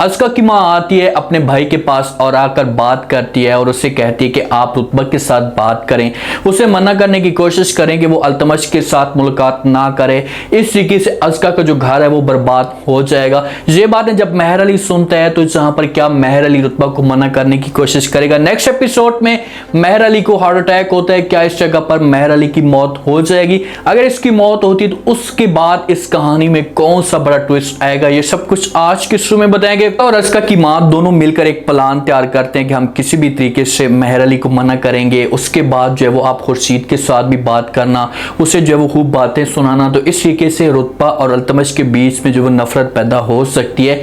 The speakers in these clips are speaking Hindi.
अस्का की माँ आती है अपने भाई के पास और आकर बात करती है और उससे कहती है कि आप रुतबा के साथ बात करें, उसे मना करने की कोशिश करें कि वो अल्तमश के साथ मुलाकात ना करे। इस तरीके से अस्का का जो घर है वो बर्बाद हो जाएगा। ये बातें जब मेहर अली सुनता है तो जहां पर क्या मेहर अली रुतबा को मना करने की कोशिश करेगा। नेक्स्ट एपिसोड में मेहर अली को हार्ट अटैक होता है, क्या इस जगह पर मेहर अली की मौत हो जाएगी? अगर इसकी मौत होती है तो उसके बाद इस कहानी में कौन सा बड़ा ट्विस्ट आएगा, ये सब कुछ आज के शुरू में बताएंगे। और अस्का की मां दोनों मिलकर एक प्लान तैयार करते हैं कि हम किसी भी तरीके से मेहर अली को मना करेंगे। उसके बाद जो है वो आप खुर्शीद के साथ भी बात करना, उसे जो है वो खूब बातें सुनाना। तो इस तरीके से रुतबा और अल्तमश के बीच में जो वो नफरत पैदा हो सकती है,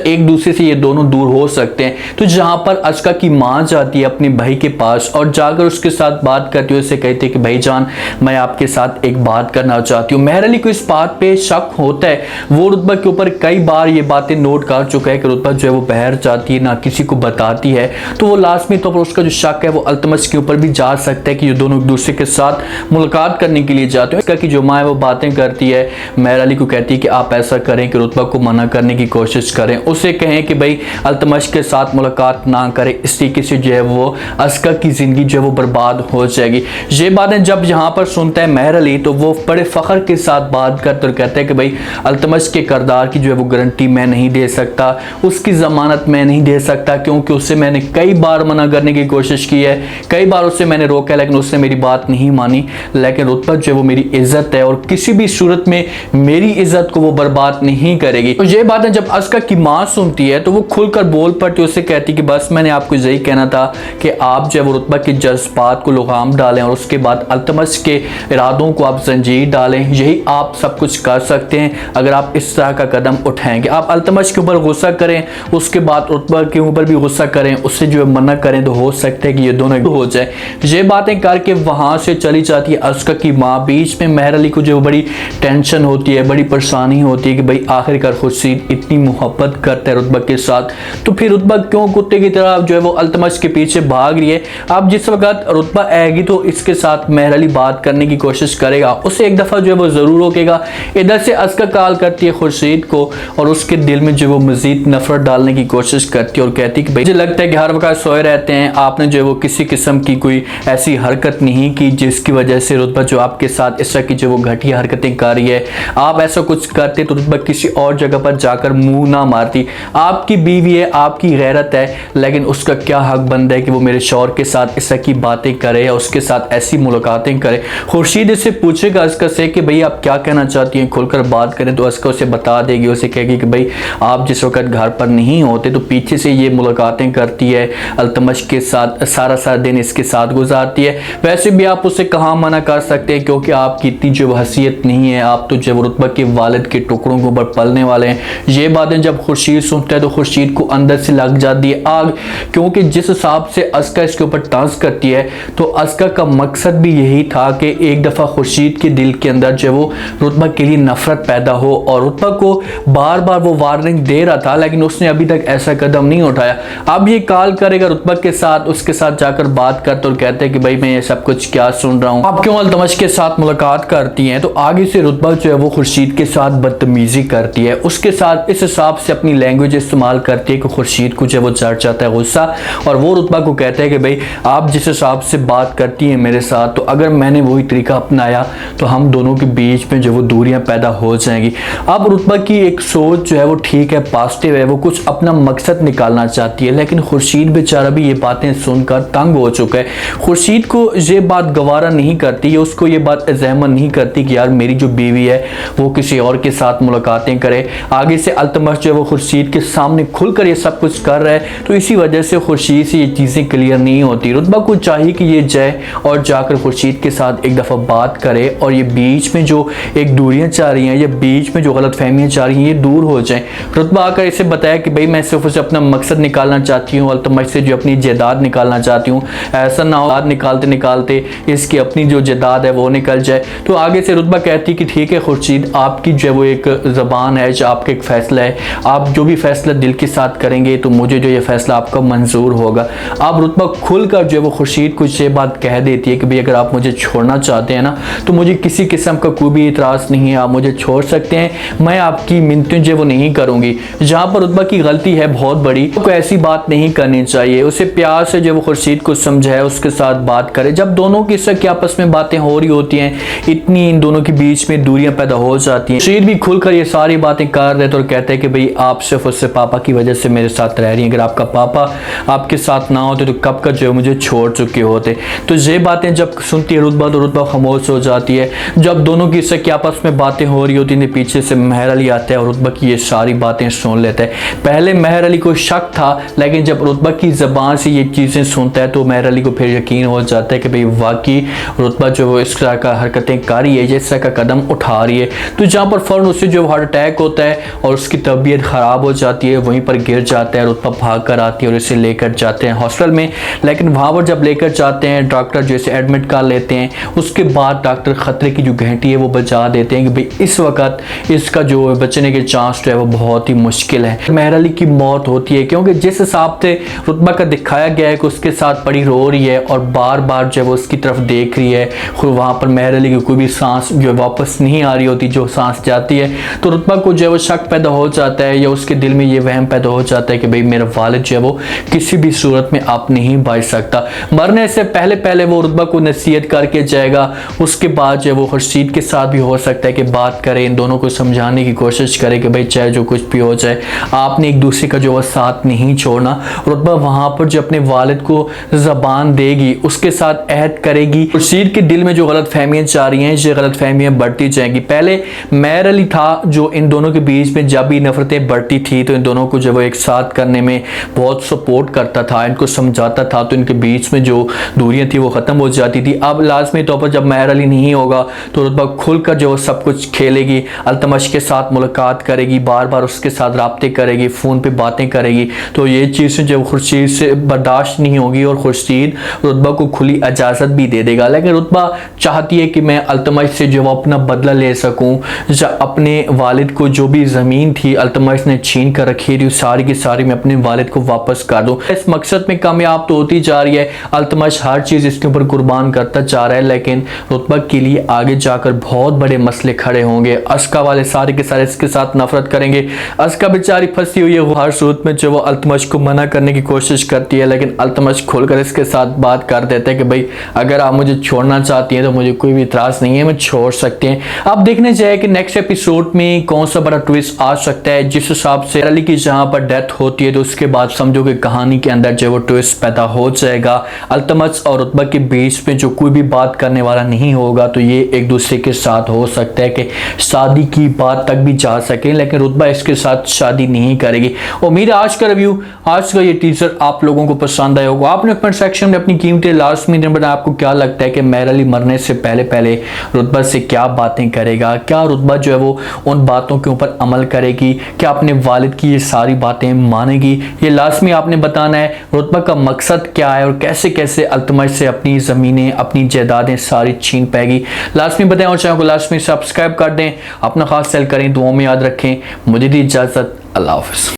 एक दूसरे से ये दोनों दूर हो सकते हैं। तो जहां पर अस्का की मां जाती है अपने भाई के पास और जाकर उसके साथ बात करती है, उसे कहती है कि भाईजान मैं आपके साथ एक बात करना चाहती हूँ। मेहर अली को इस बात पे शक होता है, वो रुतबा के ऊपर कई बार ये बातें नोट कर चुका है कि रुतबा जो है वो बाहर जाती है, ना किसी को बताती है। तो वो लाजमी तौर पर उसका जो शक है वो अल्तमश के ऊपर भी जा सकता है कि ये दोनों एक दूसरे के साथ मुलाकात करने के लिए जाते हैं। इसका की जो माँ है वो बातें करती है, मेहर अली को कहती है कि आप ऐसा करें कि रुतबा को मना करने की कोशिश करें, उसे कहें कि भाई अल्तमश के साथ मुलाकात ना करें। इस तरीके से जो है वो अस्का की जिंदगी जो है वो बर्बाद हो जाएगी। ये बातें जब यहाँ पर सुनता है मेहर अली तो वो बड़े फख्र के साथ बात करते और कहते हैं कि भाई अल्तमश के किरदार की जो है वो गारंटी मैं नहीं दे सकता, उसकी जमानत मैं नहीं दे सकता, क्योंकि उससे मैंने कई बार मना करने की कोशिश की है, कई बार उससे मैंने रोका लेकिन उसने मेरी बात नहीं मानी। लेकिन रुतबा जो है वो मेरी इज्जत है और किसी भी सूरत में मेरी इज्जत को वो बर्बाद नहीं करेगी। तो ये बातें जब अस्का की माँ सुनती है तो वो खुलकर बोल पड़ती है, उससे कहती कि बस मैंने आपको यही कहना था कि आप जो है वो रुतबा के जज्बात को लगाम डालें और उसके बाद अल्तमश के इरादों को आप जंजीर डालें, यही आप सब कुछ कर सकते हैं अगर आप इस तरह का कदम उठाएंगे। आप अल्तमश के ऊपर गुस्सा करें, उसके बाद रुतबा के ऊपर भी गुस्सा करें, उससे जो है मना करें, तो हो सकता है कि ये दोनों हो जाए। ये बातें करके वहां से चली जाती है अस्का की माँ। बीच में मेहर अली को जो बड़ी टेंशन होती है, बड़ी परेशानी होती है कि भाई आखिरकार खुर्शीद इतनी मोहब्बत करता है रुतबा के साथ, तो फिर रुतबा क्यों कुत्ते की तरह जो है वो अल्तमश के पीछे भाग रही है। अब जिस वक्त रुतबा आएगी तो इसके साथ मेहर अली बात करने की कोशिश करेगा, उसे एक दफा जो है वो जरूर रोकेगा। इधर से अस्का कॉल करती है खुर्शीद को और उसके दिल में जो वो मजीद नफरत डालने की कोशिश करती है और कहती कि भाई मुझे लगता है कि हर वक्त सोए रहते हैं, आपने जो है वो किसी किस्म की कोई ऐसी हरकत नहीं की जिसकी वजह से रुतबा जो आपके साथ इस तरह की जो वो घटिया हरकतें कर रही है। आप ऐसा कुछ करते तो रुतबा किसी और जगह पर जाकर मुंह ना मारती। आपकी बीवी है, आपकी गैरत है, लेकिन उसका क्या हक बनता है कि वो मेरे शौहर के साथ इस तरह की बातें करे या उसके साथ ऐसी मुलाकातें करे। खुर्शीद इससे पूछेगा अस्का से कि भाई आप क्या कहना चाहती हैं, खुलकर बात करें। तो अस्का उसे बता देगी, उसे कहेगी कि भाई आप जिस वक्त घर पर नहीं होते तो पीछे से ये मुलाकातें करती है, अल्तमश के साथ सारा दिन इसके साथ गुजारती है। वैसे भी आप उसे कहाँ मना कर सकते हैं क्योंकि आपकी इतनी जो हैसियत नहीं है, आप तो जब रुतबा के वालिद के टुकड़ों के ऊपर पलने वाले हैं। ये बातें जब खुर्शीद सुनता है तो खुर्शीद को अंदर से लग जाती है आग, क्योंकि जिस हिसाब से अस्का इसके ऊपर टांस करती है तो अस्का का मकसद भी यही था कि एक दफ़ा खुर्शीद के दिल के अंदर जो वो रुतबा के लिए नफरत पैदा हो। और रुतबा को बार बार वो वार्निंग दे रहा था लेकिन उसने अभी तक ऐसा कदम नहीं उठाया। अब ये कॉल करेगा रुतबा के साथ, उसके साथ जाकर बात करते और कहते हैं कि भाई मैं ये सब कुछ क्या सुन रहा हूँ, आप क्यों अल्तमश के साथ मुलाकात करती हैं। तो आगे से रुतबा जो है वो खुर्शीद के साथ बदतमीजी करती है, उसके साथ इस हिसाब से अपनी लैंग्वेज इस्तेमाल करती है कि खुर्शीद को जो वो चढ़ जाता है गुस्सा। और वो रुतबा को कहता है कि भाई आप जिस हिसाब से बात करती हैं मेरे साथ, तो अगर मैंने वही तरीका अपनाया तो हम दोनों के बीच में जो वो दूरियां पैदा हो जाएंगी। अब रुतबा की एक सोच जो है वो ठीक है, पॉजिटिव है, वो कुछ अपना मकसद निकालना चाहती है, लेकिन खुर्शीद बेचारा भी ये बातें सुनकर तंग हो चुका है। खुर्शीद को ये बात गवारा नहीं करती, या उसको ये बात अज़हमन नहीं करती कि यार मेरी जो बीवी है वो किसी और के साथ मुलाकातें करे। आगे से अल्तमश जो है वो खुर्शीद के सामने खुलकर ये सब कुछ कर रहा है, तो इसी वजह से खुर्शीद से ये चीज़ें क्लियर नहीं होती। रुतबा को चाहिए कि ये जाए और जाकर खुर्शीद के साथ एक दफ़ा बात करे और ये बीच में जो एक दूरियां चाह रही हैं, ये बीच में जो गलत फहमियाँ चाह रही हैं, ये दूर हो जाएं। रुतबा आकर इसे बताया कि भाई मैं सिर्फ उसे अपना मकसद निकालना चाहती हूँ, अल्तमश से जो अपनी जायदाद निकालना चाहती हूँ, ऐसा ना हो निकालते निकालते इसकी अपनी जो जायदाद है वो निकल जाए। तो आगे से रुतबा कहती कि ठीक है खुर्शीद, आपकी जो वो एक ज़बान है, जो आपका एक फ़ैसला है, आप जो भी फ़ैसला दिल के साथ करेंगे तो मुझे जो ये फ़ैसला आपका मंजूर होगा। अब रुतबा खुलकर जो है वो खुर्शीद को ये बात कह देती है कि भाई अगर आप मुझे छोड़ना चाहते हैं ना तो मुझे किसी किस्म का कोई भी इतराज़ नहीं है, आप मुझे छोड़ सकते हैं, मैं आपकी मिन्नतें जो वो नहीं करूँगी। जहाँ पर रुतबा की गलती है बहुत बड़ी, को ऐसी बात नहीं करनी चाहिए। उसे प्यार से जो वो खुर्शीद को समझाए, उसके साथ बात करे। जब दोनों की इससे आपस में बातें हो रही होती हैं, इतनी इन दोनों के बीच में दूरियां पैदा हो जाती हैं। खुर्शीद भी खुलकर ये सारी बातें कर देते और कहते हैं कि भाई आप सिर्फ उससे पापा की वजह से मेरे साथ रह रही हैं, अगर आपका पापा आपके साथ ना होते तो कब का जो मुझे छोड़ चुके होते। तो ये बातें जब सुनती है रुतबा तो रुतबा खामोश हो जाती है। जब दोनों की इससे आपस में बातें हो रही होती हैं, पीछे से महर अली आता है और रुतबा की ये सारी बातें सुन लेता है। पहले महर अली को शक था, लेकिन जब रुतबा की ज़बान से ये चीज़ें सुनता है तो महर अली को फिर यकीन हो जाता है कि भाई वाकई रुतबा जो वो इस तरह का हरकतें कर रही है, इस तरह का कदम उठा रही है। तो जहाँ पर फ़ौरन उससे जो हार्ट अटैक होता है और उसकी तबीयत ख़राब हो जाती है, वहीं पर गिर जाता है। रुतबा भाग कर आती है और इसे लेकर जाते हैं हॉस्पिटल में। लेकिन वहाँ पर जब लेकर जाते हैं, डॉक्टर जैसे एडमिट कर लेते हैं, उसके बाद डॉक्टर ख़तरे की जो घंटी है वो बजा देते हैं कि भाई इस वक्त इसका जो बचने के चांस जो है वो बहुत ही मुश्किल है। महर अली की मौत होती है, क्योंकि जिस हिसाब से रुतबा का दिखाया गया है कि उसके साथ बड़ी रो रही है और बार बार जो है वो उसकी तरफ देख रही है, वहाँ पर महर अली की कोई भी सांस जो वापस नहीं आ रही होती, जो सांस जाती है तो रुतबा को जो है वो शक पैदा हो जाता है, या उसके दिल में ये वहम पैदा हो जाता है कि भाई मेरा वालिद जो है वो किसी भी सूरत में आप नहीं बच सकता। मरने से पहले पहले वो रुतबा को नसीहत करके जाएगा। उसके बाद जो है वो खुर्शीद के साथ भी हो सकता है कि बात करें, इन दोनों को समझाने की कोशिश करे कि भाई चाहे जो कुछ भी हो जाए आपने एक दूसरे का जो है साथ नहीं छोड़ना। रुतबा वहाँ पर जो अपने वालिद को ज़बान देगी, उसके साथ अहद करेगी। खुर्शीद के दिल में जो गलत फहमियाँ जा रही हैं, ये गलत फहमियाँ बढ़ती जाएंगी। पहले महर अली था जो इन दोनों के बीच में जब भी नफरतें बढ़ती थी तो इन दोनों को जब वो एक साथ करने में बहुत सपोर्ट करता था, इनको समझाता था, तो इनके बीच में जो दूरियां थी वो ख़त्म हो जाती थी। अब लाजमी तौर पर जब महर अली नहीं होगा तो रुतबा खुलकर जो सब कुछ खेलेगी, अल्तमश के साथ मुलाकात करेगी, बार बार उसके साथ राब्ते करेगी, फ़ोन पे बातें करेगी। तो ये चीज़ें जो खुर्शीद से बर्दाश्त नहीं होगी और खुर्शीद रुतबा को खुली इजाज़त भी दे देगा। लेकिन रुतबा चाहती है कि मैं अल्तमश से जो अपना बदला ले सकूँ, या अपने वालिद को जो भी ज़मीन थी अल्तमश ने छीन कर रखी थी सारी की सारी मैं अपने वालिद को वापस कर दूँ। इस मकसद में कामयाब तो होती जा रही है, अल्तमश हर चीज़ इसके ऊपर कुर्बान करता जा रहा है, लेकिन रुतबा के लिए आगे जाकर बहुत बड़े मसले खड़े होंगे। अस्का वाले सारे के सारे इसके साथ नफरत करेंगे। अस्का बेचारी फंसी हुई है, वो हर सूरत में जो वो अल्तमश को मना करने की कोशिश करती है, लेकिन अल्तमश खोलकर इसके साथ बात कर देता है कि भाई अगर आप मुझे छोड़ना चाहती हैं तो मुझे कोई भी इतराज़ नहीं है, मैं छोड़ सकते हैं। अब देखने जाए कि नेक्स्ट एपिसोड में कौन सा बड़ा ट्विस्ट आ सकता है। जिस हिसाब से अली की जहाँ पर डेथ होती है तो उसके बाद समझो कि कहानी के अंदर जो वो ट्विस्ट पैदा हो जाएगा। अल्तमश और रुतबा के बीच में जो कोई भी बात करने वाला नहीं होगा, तो ये एक दूसरे के साथ हो सकता है कि शादी की बात तक भी जा सके, लेकिन रुतबा इसके साथ शादी नहीं करेगी। उम्मीद है आज का रिव्यू, आज का ये टीजर आप लोगों को पसंद आया होगा। आपने कमेंट सेक्शन में अपनी कीमती लास्ट में बताया आपको क्या लगता है कि महर अली मरने से पहले पहले रुतबा से क्या बातें करेगा, क्या रुतबा जो है वो उन बातों के ऊपर अमल करेगी, क्या अपने वालिद की ये सारी बातें मानेगी, ये लाजमी आपने बताना है। रुतबा का मकसद क्या है और कैसे कैसे अल्तमश से अपनी ज़मीनें अपनी जायदादें सारी छीन पाएगी, लाजमी बताएं। और चैनल को लाजमी सब्सक्राइब कर दें, अपना खास सेल करें, दुआओं में याद रखें। मुझे दी इजाज़त, अल्लाह हाफ़िज़।